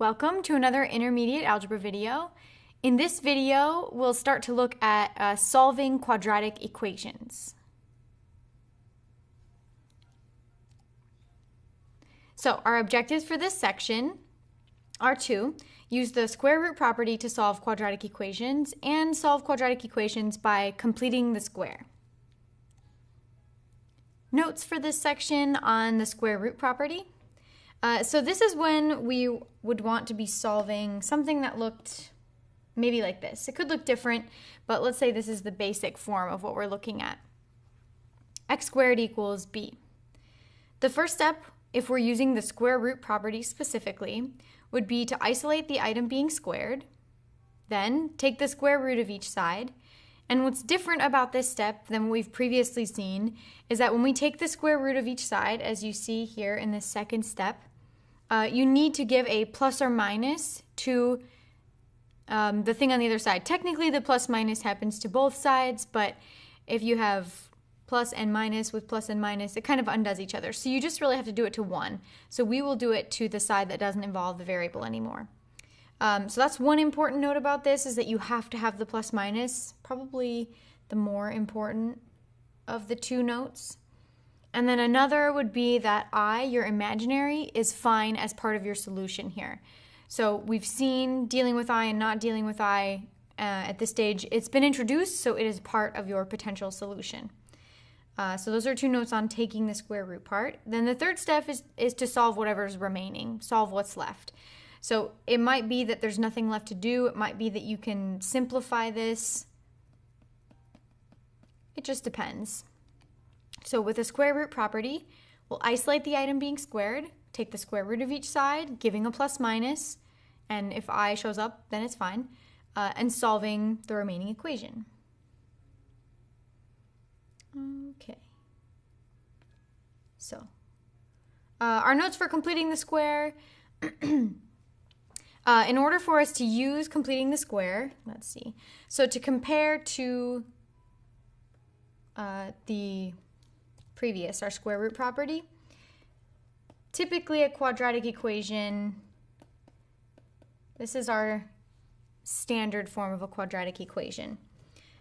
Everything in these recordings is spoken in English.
Welcome to another intermediate algebra video. In this video, we'll start to look at solving quadratic equations. So our objectives for this section are to use the square root property to solve quadratic equations and solve quadratic equations by completing the square. Notes for this section on the square root property. So this is when we would want to be solving something that looked maybe like this. It could look different, but let's say this is the basic form of what we're looking at. X squared equals b. The first step, if we're using the square root property specifically, would be to isolate the item being squared, then take the square root of each side. And what's different about this step than what we've previously seen is that when we take the square root of each side, as you see here in this second step, you need to give a plus or minus to the thing on the other side. Technically, the plus minus happens to both sides, but if you have plus and minus with plus and minus, it kind of undoes each other. So you just really have to do it to one. So we will do it to the side that doesn't involve the variable anymore. So that's one important note about this, is that you have to have the plus minus, probably the more important of the two notes. And then another would be that I, your imaginary, is fine as part of your solution here. So we've seen dealing with I and not dealing with I at this stage. It's been introduced, so it is part of your potential solution. So those are two notes on taking the square root part. Then the third step is to solve whatever's remaining, solve what's left. So it might be that there's nothing left to do. It might be that you can simplify this. It just depends. So with a square root property, we'll isolate the item being squared, take the square root of each side, giving a plus minus, and if I shows up, then it's fine, and solving the remaining equation. Okay. So our notes for completing the square. In order for us to use completing the square, let's see. So to compare to the previous, our square root property, typically a quadratic equation, this is our standard form of a quadratic equation.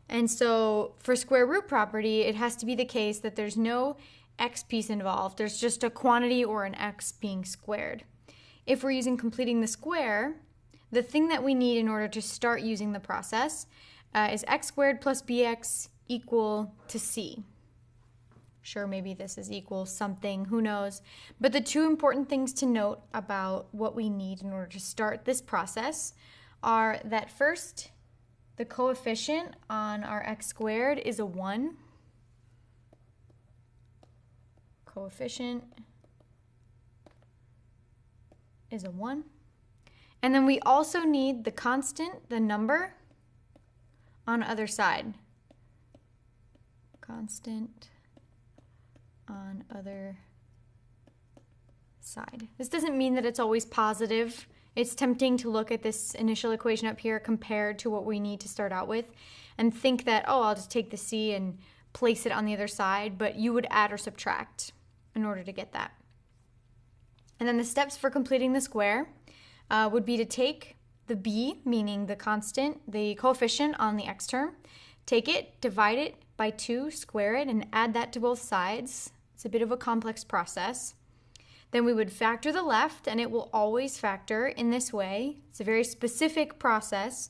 And so for square root property, it has to be the case that there's no x piece involved. There's just a quantity or an x being squared. If we're using completing the square, the thing that we need in order to start using the process is x squared plus bx equal to c. Sure, maybe this is equal something, who knows. But the two important things to note about what we need in order to start this process are that first, the coefficient on our x squared is a 1. Coefficient is a 1. And then we also need the constant, the number, on the other side. Constant on other side. This doesn't mean that it's always positive. It's tempting to look at this initial equation up here compared to what we need to start out with and think that, oh, I'll just take the c and place it on the other side, but you would add or subtract in order to get that. And then the steps for completing the square would be to take the b, meaning the constant, the coefficient on the x term, take it, divide it by 2, square it, and add that to both sides. It's a bit of a complex process. Then we would factor the left, and it will always factor in this way. It's a very specific process,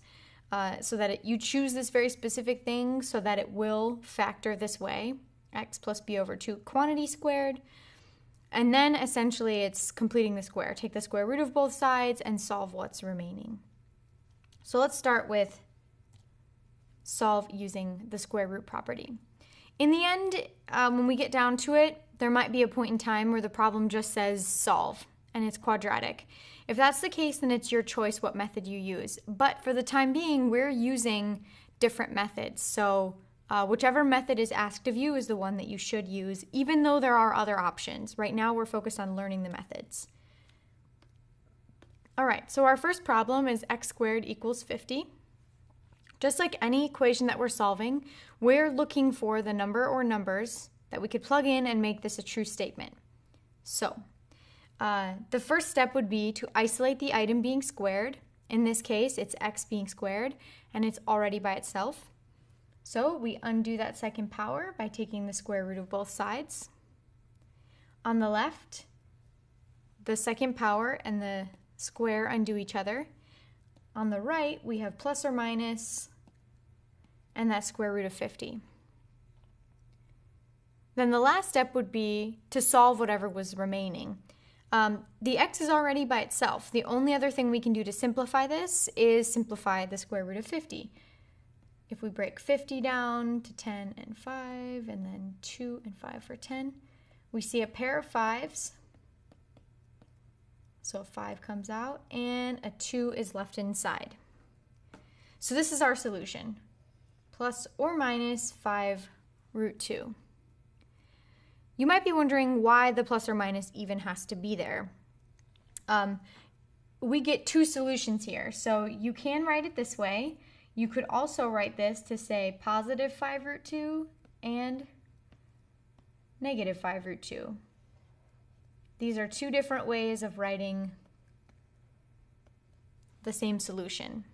so that you choose this very specific thing so that it will factor this way, x plus b over 2 quantity squared. And then essentially it's completing the square. Take the square root of both sides and solve what's remaining. So let's start with solve using the square root property. In the end, when we get down to it, there might be a point in time where the problem just says solve and it's quadratic. If that's the case, then it's your choice what method you use. But for the time being, we're using different methods. So whichever method is asked of you is the one that you should use, even though there are other options. Right now, we're focused on learning the methods. All right, so our first problem is x squared equals 50. Just like any equation that we're solving, we're looking for the number or numbers that we could plug in and make this a true statement. So The first step would be to isolate the item being squared. In this case, it's x being squared, and it's already by itself. So we undo that second power by taking the square root of both sides. On the left, the second power and the square undo each other. On the right, we have plus or minus and that square root of 50. Then the last step would be to solve whatever was remaining. The x is already by itself. The only other thing we can do to simplify this is simplify the square root of 50. If we break 50 down to 10 and 5, and then 2 and 5 for 10, we see a pair of 5s. So a 5 comes out, and a 2 is left inside. So this is our solution, plus or minus 5 root 2. You might be wondering why the plus or minus even has to be there. We get two solutions here, so you can write it this way. You could also write this to say positive 5 root 2 and negative 5 root 2. These are two different ways of writing the same solution.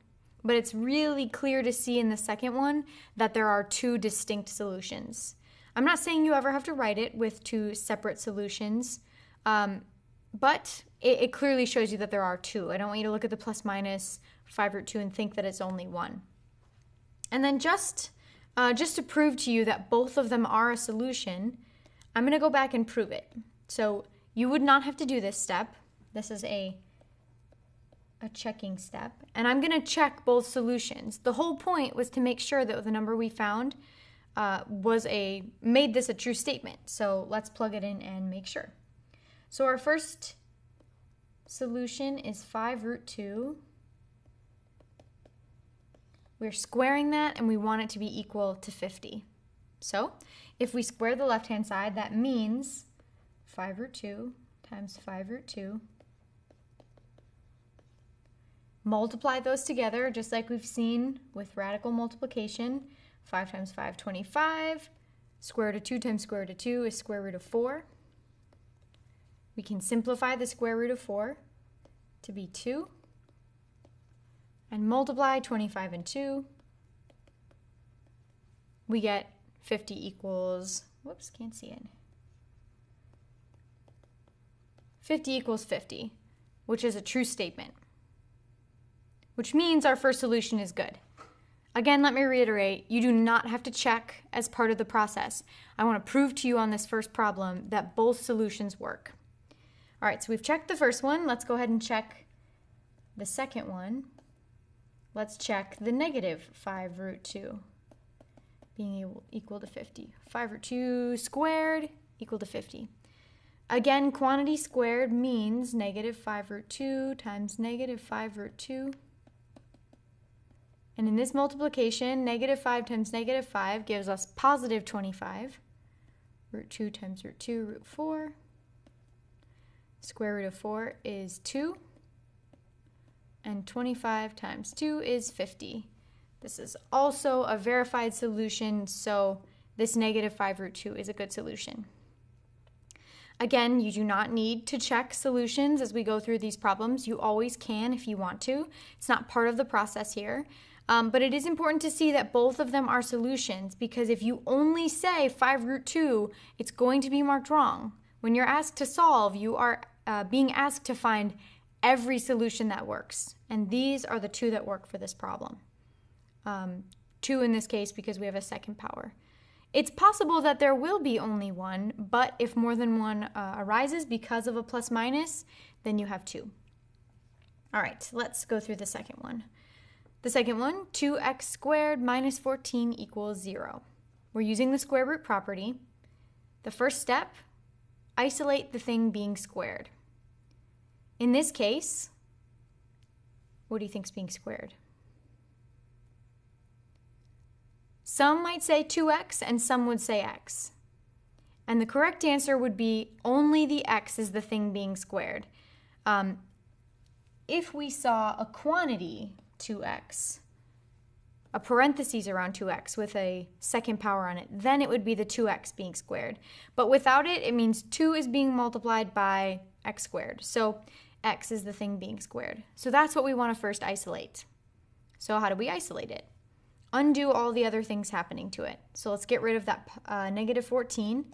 But it's really clear to see in the second one that there are two distinct solutions. I'm not saying you ever have to write it with two separate solutions, but it clearly shows you that there are two. I don't want you to look at the plus minus 5 root 2 and think that it's only one. And then just to prove to you that both of them are a solution, I'm going to go back and prove it. So you would not have to do this step. This is a checking step. And I'm going to check both solutions. The whole point was to make sure that the number we found made this a true statement. So let's plug it in and make sure. So our first solution is 5 root 2. We're squaring that and we want it to be equal to 50. So if we square the left-hand side, that means 5 root 2 times 5 root 2. Multiply those together just like we've seen with radical multiplication. 5 times 5, 25. Square root of 2 times square root of 2 is square root of 4. We can simplify the square root of 4 to be 2. And multiply 25 and 2. We get 50 equals, whoops, can't see it. 50 equals 50, which is a true statement, which means our first solution is good. Again, let me reiterate, you do not have to check as part of the process. I want to prove to you on this first problem that both solutions work. All right, so we've checked the first one. Let's go ahead and check the second one. Let's check the negative 5 root 2 being equal to 50. 5 root 2 squared equal to 50. Again, quantity squared means negative 5 root 2 times negative 5 root 2. And in this multiplication, negative 5 times negative 5 gives us positive 25. Root 2 times root 2, root 4. Square root of 4 is 2. And 25 times 2 is 50. This is also a verified solution, so this negative 5 root 2 is a good solution. Again, you do not need to check solutions as we go through these problems. You always can if you want to. It's not part of the process here. But it is important to see that both of them are solutions, because if you only say 5 root 2, it's going to be marked wrong. When you're asked to solve, you are being asked to find every solution that works. And these are the two that work for this problem. 2 in this case because we have a second power. It's possible that there will be only one, but if more than one arises because of a plus minus, then you have 2. All right, let's go through the second one. The second one, 2x squared minus 14 equals 0. We're using the square root property. The first step, isolate the thing being squared. In this case, what do you think is being squared? Some might say 2x and some would say x. And the correct answer would be only the x is the thing being squared. If we saw a quantity 2x, a parentheses around 2x with a second power on it, then it would be the 2x being squared. But without it, it means 2 is being multiplied by x squared. So x is the thing being squared. So that's what we want to first isolate. So how do we isolate it? Undo all the other things happening to it. So let's get rid of that negative 14.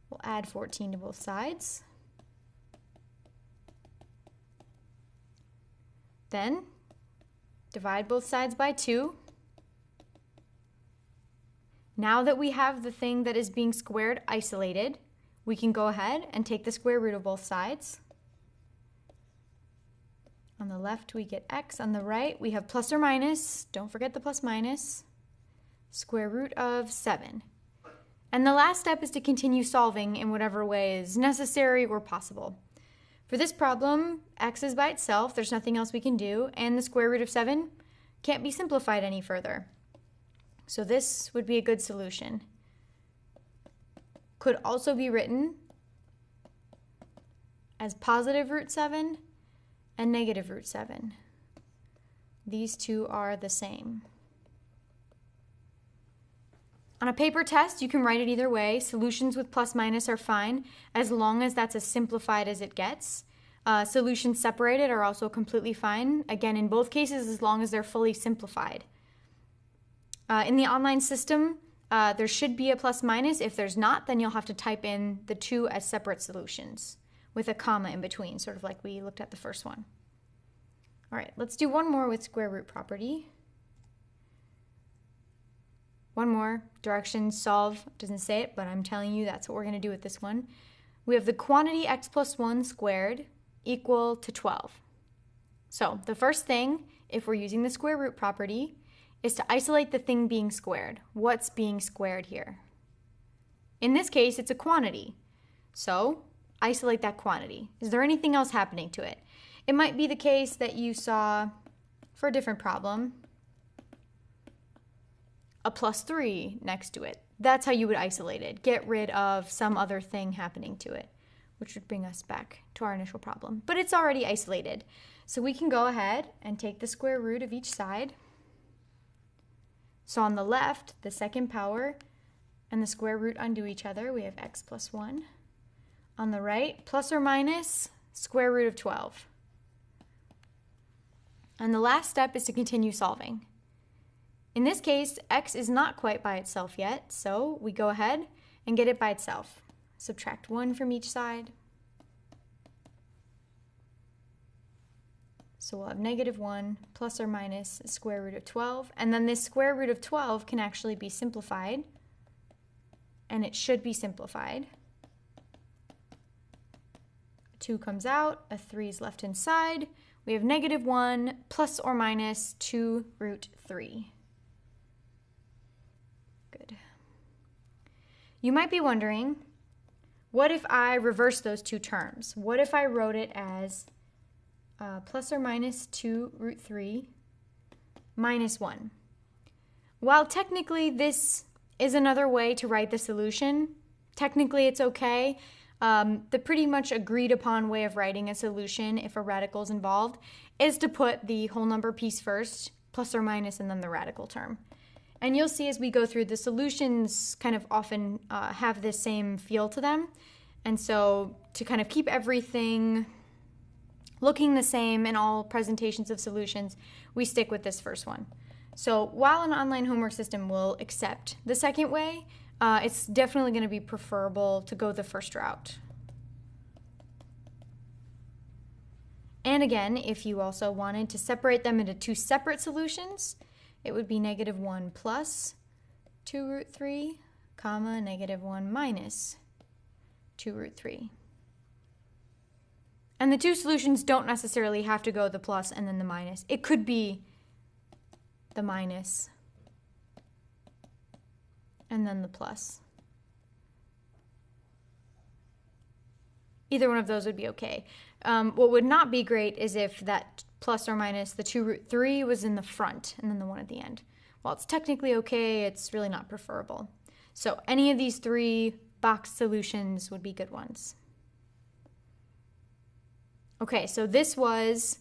We'll add 14 to both sides. Then divide both sides by 2. Now that we have the thing that is being squared isolated, we can go ahead and take the square root of both sides. On the left, we get x. On the right, we have plus or minus. Don't forget the plus minus. Square root of 7. And the last step is to continue solving in whatever way is necessary or possible. For this problem, x is by itself. There's nothing else we can do. And the square root of 7 can't be simplified any further. So this would be a good solution. Could also be written as positive root 7 and negative root 7. These two are the same. On a paper test, you can write it either way. Solutions with plus minus are fine, as long as that's as simplified as it gets. Solutions separated are also completely fine. Again, in both cases, as long as they're fully simplified. In the online system, there should be a plus minus. If there's not, then you'll have to type in the two as separate solutions with a comma in between, sort of like we looked at the first one. All right, let's do one more with square root property. One more, directions, solve, doesn't say it, but I'm telling you that's what we're gonna do with this one. We have the quantity x plus 1 squared equal to 12. So the first thing, if we're using the square root property, is to isolate the thing being squared. What's being squared here? In this case, it's a quantity. So isolate that quantity. Is there anything else happening to it? It might be the case that you saw, for a different problem, a plus 3 next to it. That's how you would isolate it. Get rid of some other thing happening to it, which would bring us back to our initial problem. But it's already isolated. So we can go ahead and take the square root of each side. So on the left, the second power and the square root undo each other. We have x plus 1. On the right, plus or minus square root of 12. And the last step is to continue solving. In this case, x is not quite by itself yet, so we go ahead and get it by itself. Subtract 1 from each side. So we'll have negative 1 plus or minus the square root of 12. And then this square root of 12 can actually be simplified. And it should be simplified. 2 comes out, a 3 is left inside. We have negative 1 plus or minus 2 root 3. Good. You might be wondering, what if I reverse those two terms? What if I wrote it as plus or minus 2 root 3 minus 1? While technically this is another way to write the solution, technically it's okay. The pretty much agreed upon way of writing a solution, if a radical is involved, is to put the whole number piece first, plus or minus, and then the radical term. And you'll see as we go through, the solutions kind of often have this same feel to them. And so to kind of keep everything looking the same in all presentations of solutions, we stick with this first one. So while an online homework system will accept the second way, it's definitely going to be preferable to go the first route. And again, if you also wanted to separate them into two separate solutions, it would be negative 1 plus 2 root 3, comma, negative 1 minus 2 root 3. And the two solutions don't necessarily have to go the plus and then the minus. It could be the minus and then the plus. Either one of those would be okay. What would not be great is if that plus or minus the 2 root 3 was in the front and then the 1 at the end. While it's technically okay, it's really not preferable. So any of these 3 box solutions would be good ones. Okay, so this was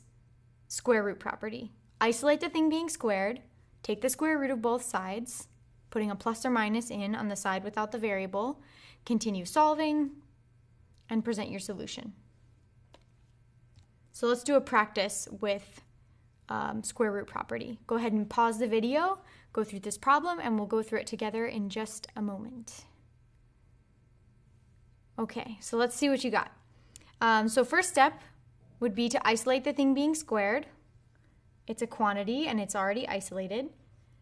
square root property. Isolate the thing being squared, take the square root of both sides, putting a plus or minus in on the side without the variable, continue solving, and present your solution. So let's do a practice with square root property. Go ahead and pause the video, go through this problem, and we'll go through it together in just a moment. Okay, so let's see what you got. So first step would be to isolate the thing being squared. It's a quantity and it's already isolated.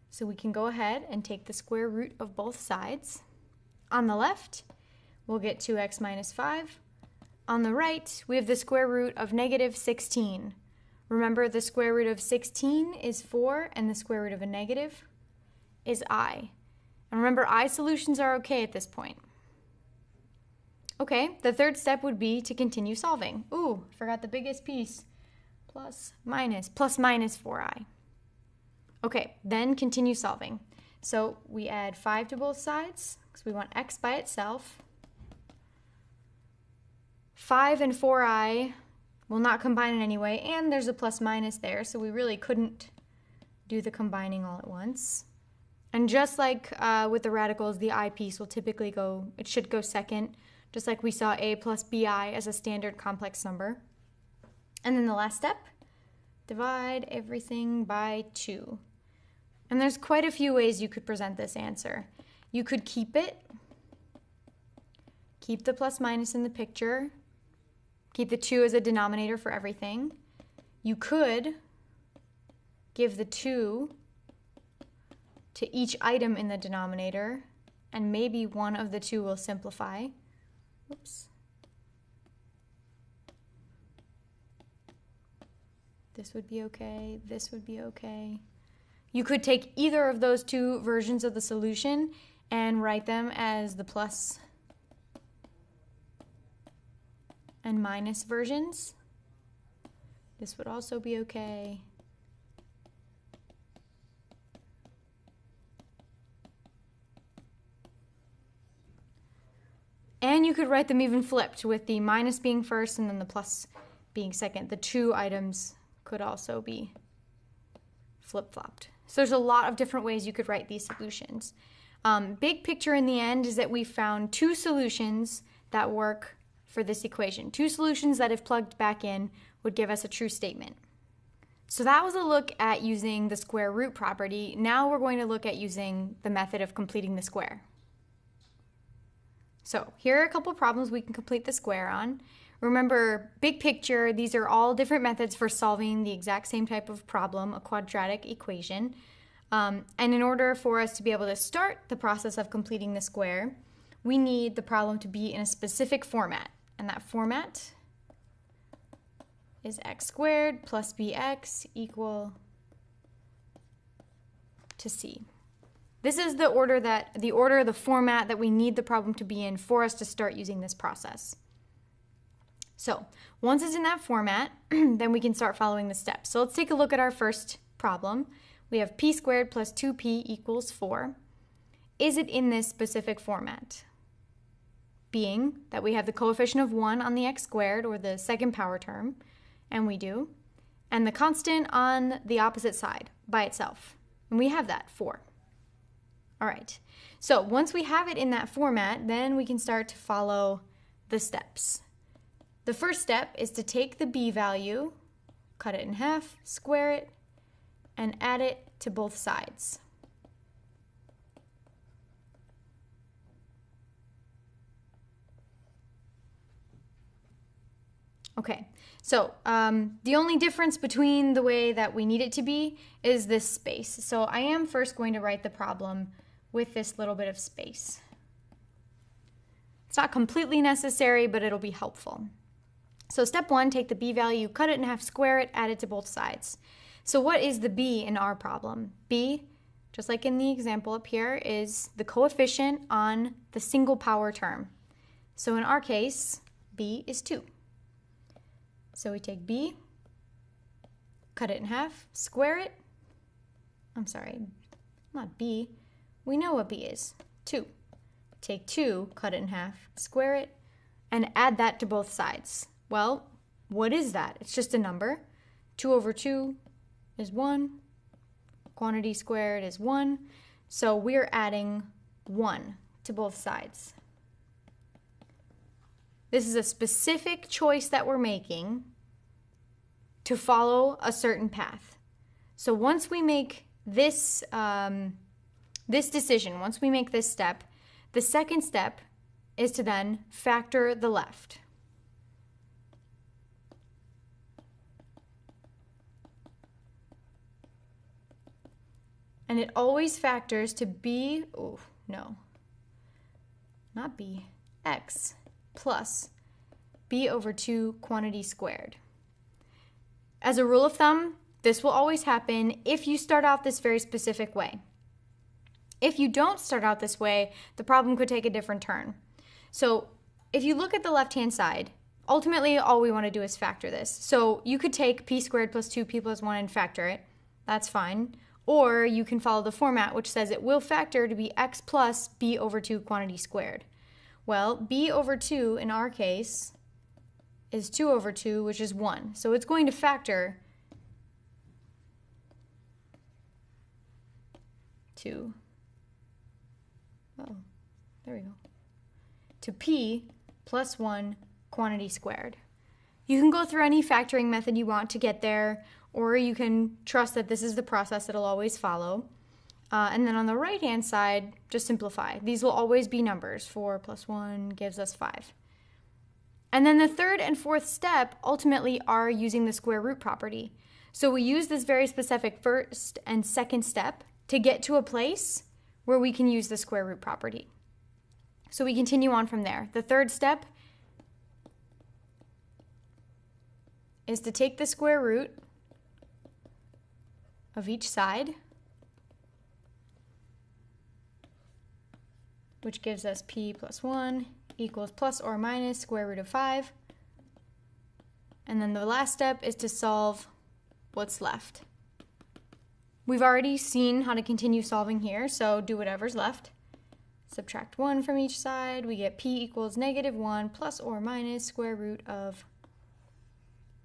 So we can go ahead and take the square root of both sides. On the left, we'll get 2x minus 5. On the right, we have the square root of negative 16. Remember, the square root of 16 is 4, and the square root of a negative is I. And remember, I solutions are okay at this point. Okay, the third step would be to continue solving. Ooh, forgot the biggest piece. Plus minus 4i. Okay, then continue solving. So we add 5 to both sides, because we want x by itself. 5 and 4i will not combine in any way, and there's a plus minus there, so we really couldn't do the combining all at once. And just like with the radicals, the I piece will typically go, it should go second, just like we saw a plus bi as a standard complex number. And then the last step, divide everything by 2. And there's quite a few ways you could present this answer. You could keep it, keep the plus minus in the picture, keep the 2 as a denominator for everything. You could give the 2 to each item in the denominator, and maybe one of the 2 will simplify. Oops. This would be okay, this would be okay. You could take either of those 2 versions of the solution and write them as the plus and minus versions. This would also be okay. And you could write them even flipped, with the minus being first and then the plus being second. The 2 items could also be flip-flopped. So there's a lot of different ways you could write these solutions. Big picture in the end is that we found 2 solutions that work for this equation. 2 solutions that, if plugged back in, would give us a true statement. So that was a look at using the square root property. Now we're going to look at using the method of completing the square. So here are a couple problems we can complete the square on. Remember, big picture, these are all different methods for solving the exact same type of problem, a quadratic equation. And in order for us to be able to start the process of completing the square, we need the problem to be in a specific format. And that format is x squared plus bx equal to c. This is the format that we need the problem to be in for us to start using this process. So once it's in that format, then we can start following the steps. So let's take a look at our first problem. We have p squared plus 2p equals 4. Is it in this specific format? Being that we have the coefficient of 1 on the x squared, or the second power term, and we do, and the constant on the opposite side by itself. And we have that, 4. All right, so once we have it in that format, then we can start to follow the steps. The first step is to take the b value, cut it in half, square it, and add it to both sides. Okay, so the only difference between the way that we need it to be is this space. So I am first going to write the problem with this little bit of space. It's not completely necessary, but it'll be helpful. So step 1, take the b value, cut it in half, square it, add it to both sides. So what is the b in our problem? B, just like in the example up here, is the coefficient on the single power term. So in our case, b is 2. So we take b, cut it in half, square it. I'm sorry, not b. We know what b is, 2. Take 2, cut it in half, square it, and add that to both sides. Well, what is that? It's just a number. 2 over 2 is 1. Quantity squared is 1. So we're adding 1 to both sides. This is a specific choice that we're making to follow a certain path. So once we make this, this decision, once we make this step, the second step is to then factor the left. And it always factors to b, oh no, not b, x plus b over 2 quantity squared. As a rule of thumb, this will always happen if you start out this very specific way. If you don't start out this way, the problem could take a different turn. So if you look at the left-hand side, ultimately all we want to do is factor this. So you could take p squared plus 2p plus 1 and factor it. That's fine. Or you can follow the format which says it will factor to be x plus b over 2 quantity squared. Well, b over 2 in our case is 2 over 2, which is 1. So it's going to factor to, oh, there we go, to p plus 1 quantity squared. You can go through any factoring method you want to get there, or you can trust that this is the process it'll always follow. And then on the right-hand side, just simplify. These will always be numbers. 4 plus 1 gives us 5. And then the third and fourth step ultimately are using the square root property. So we use this very specific first and second step to get to a place where we can use the square root property. So we continue on from there. The third step is to take the square root of each side, which gives us p plus 1 equals plus or minus square root of 5. And then the last step is to solve what's left. We've already seen how to continue solving here, so do whatever's left. Subtract 1 from each side, we get p equals negative 1 plus or minus square root of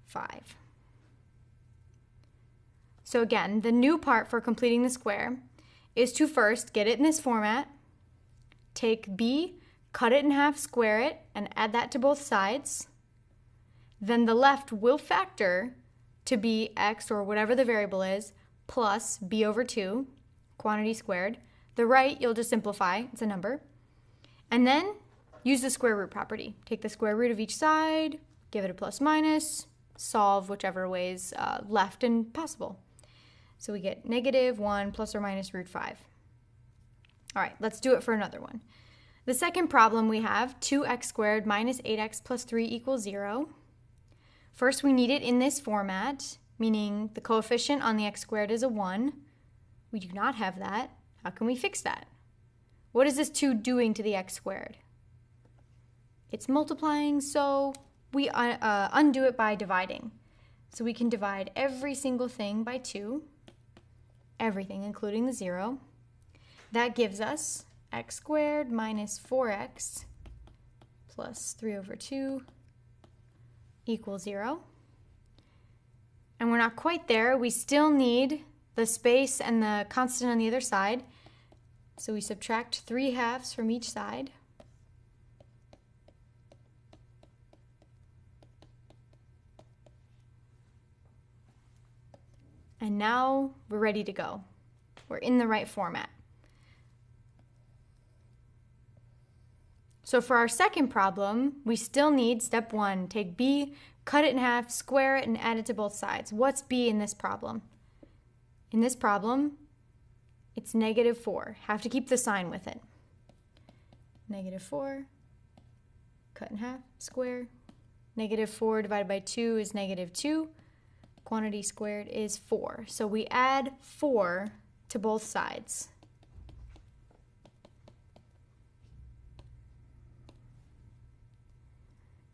5. So again, the new part for completing the square is to first get it in this format, take b, cut it in half, square it, and add that to both sides. Then the left will factor to be x, or whatever the variable is, plus b over 2, quantity squared. The right, you'll just simplify, it's a number. And then use the square root property. Take the square root of each side, give it a plus minus, solve whichever ways left and possible. So we get negative 1 plus or minus root 5. All right, let's do it for another one. The second problem we have 2x squared minus 8x plus 3 equals 0. First, we need it in this format, meaning the coefficient on the x squared is a 1. We do not have that. How can we fix that? What is this 2 doing to the x squared? It's multiplying, so we undo it by dividing. So we can divide every single thing by 2, everything including the 0. That gives us x squared minus 4x plus 3 over 2 equals 0. And we're not quite there. We still need the space and the constant on the other side. So we subtract 3 halves from each side. And now we're ready to go. We're in the right format. So for our second problem, we still need step 1. Take b, cut it in half, square it, and add it to both sides. What's b in this problem? In this problem, it's negative 4. Have to keep the sign with it. Negative 4, cut in half, square. Negative 4 divided by 2 is negative 2. Quantity squared is 4. So we add 4 to both sides.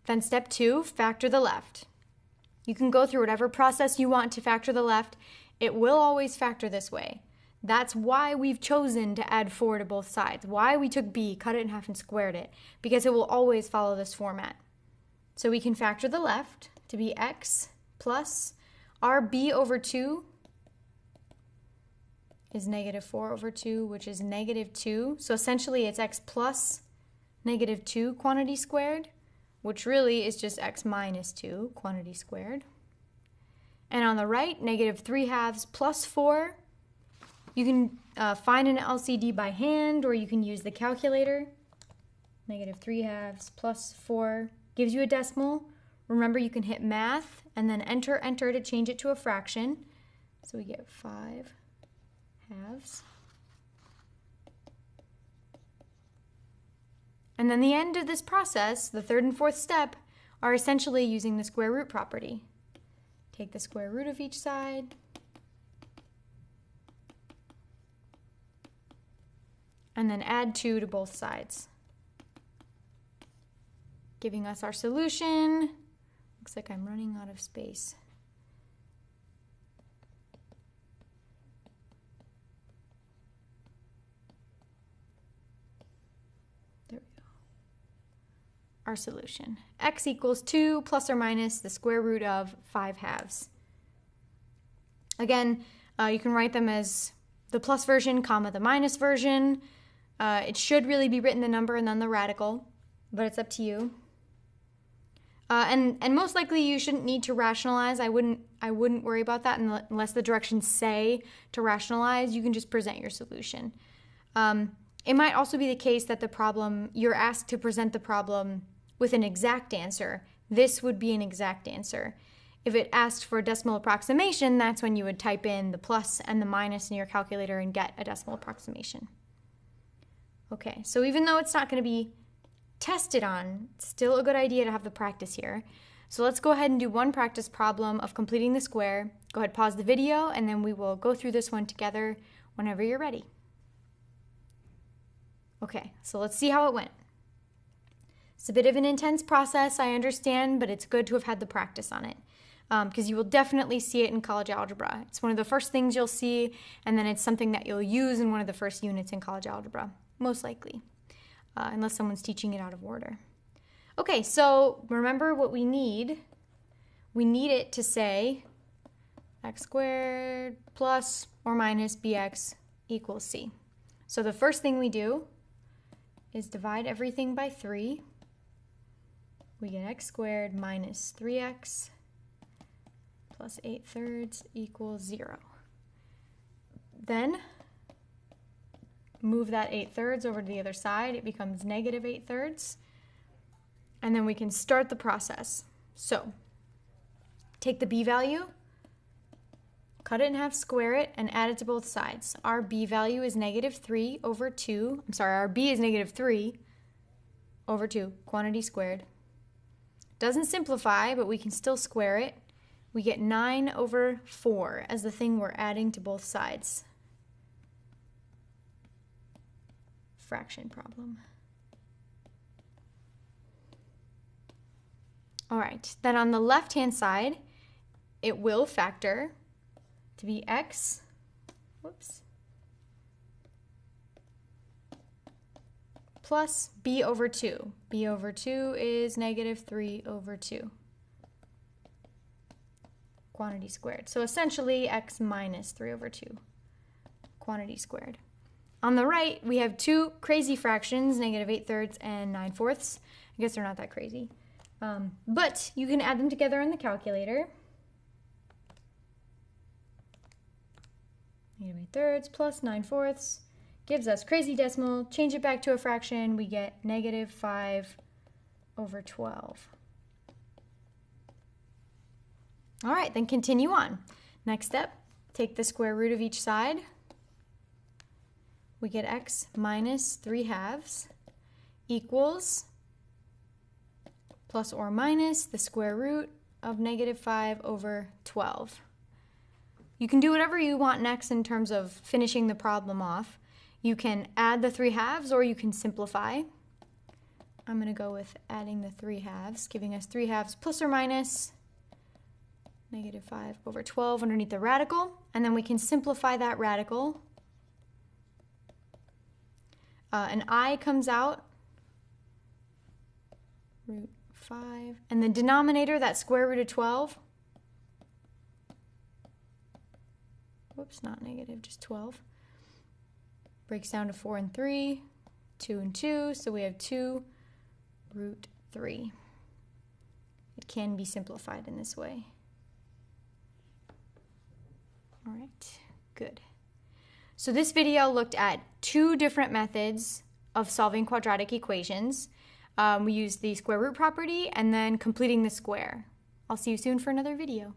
Then step 2, factor the left. You can go through whatever process you want to factor the left. It will always factor this way. That's why we've chosen to add 4 to both sides. Why we took b, cut it in half, and squared it. Because it will always follow this format. So we can factor the left to be x plus our b over 2 is negative 4 over 2, which is negative 2. So essentially it's x plus negative 2 quantity squared, which really is just x minus 2 quantity squared. And on the right, negative 3/2 plus 4. You can find an LCD by hand, or you can use the calculator. Negative 3/2 plus 4 gives you a decimal. Remember, you can hit math and then enter to change it to a fraction. So we get 5/2. And then the end of this process, the third and fourth step, are essentially using the square root property. Take the square root of each side. And then add 2 to both sides, giving us our solution. Looks like I'm running out of space. There we go. Our solution. X equals 2 plus or minus the square root of 5/2. Again, you can write them as the plus version, comma, the minus version. It should really be written the number and then the radical, but it's up to you. And most likely you shouldn't need to rationalize. I wouldn't worry about that unless the directions say to rationalize. You can just present your solution. It might also be the case that the problem, you're asked to present the problem with an exact answer. This would be an exact answer. If it asked for a decimal approximation, that's when you would type in the plus and the minus in your calculator and get a decimal approximation. Okay, so even though it's not going to be tested on, it's still a good idea to have the practice here. So let's go ahead and do one practice problem of completing the square. Go ahead, pause the video, and then we will go through this one together whenever you're ready. Okay, so let's see how it went. It's a bit of an intense process, I understand, but it's good to have had the practice on it, because you will definitely see it in college algebra. It's one of the first things you'll see, and then it's something that you'll use in one of the first units in college algebra, most likely, unless someone's teaching it out of order. Okay, so remember what we need. We need it to say x squared plus or minus bx equals c. So the first thing we do is divide everything by 3. We get x squared minus 3x plus 8/3 equals 0. Then move that 8/3 over to the other side. It becomes negative 8/3. And then we can start the process. So take the b value, cut it in half, square it, and add it to both sides. Our b value is negative 3 over 2. Our b is negative 3 over 2, quantity squared. Doesn't simplify, but we can still square it. We get 9 over 4 as the thing we're adding to both sides. Fraction problem. All right, then on the left-hand side, it will factor to be x, plus b over 2. b over 2 is negative 3 over 2. Quantity squared. So essentially x minus 3 over 2. Quantity squared. On the right, we have two crazy fractions, negative 8/3 and 9/4. I guess they're not that crazy. But you can add them together in the calculator. Negative 8/3 plus 9/4 gives us crazy decimal. Change it back to a fraction, we get negative 5 over 12. All right, then continue on. Next step, take the square root of each side. We get x minus 3/2 equals plus or minus the square root of negative 5 over 12. You can do whatever you want next in terms of finishing the problem off. You can add the 3/2 or you can simplify. I'm going to go with adding the 3/2, giving us 3/2 plus or minus negative 5 over 12 underneath the radical, and then we can simplify that radical. An I comes out, root 5, and the denominator, that square root of 12, whoops, not negative, just 12, breaks down to 4 and 3, 2 and 2, so we have 2 root 3. It can be simplified in this way. All right, good. So this video looked at two different methods of solving quadratic equations. We used the square root property and then completing the square. I'll see you soon for another video.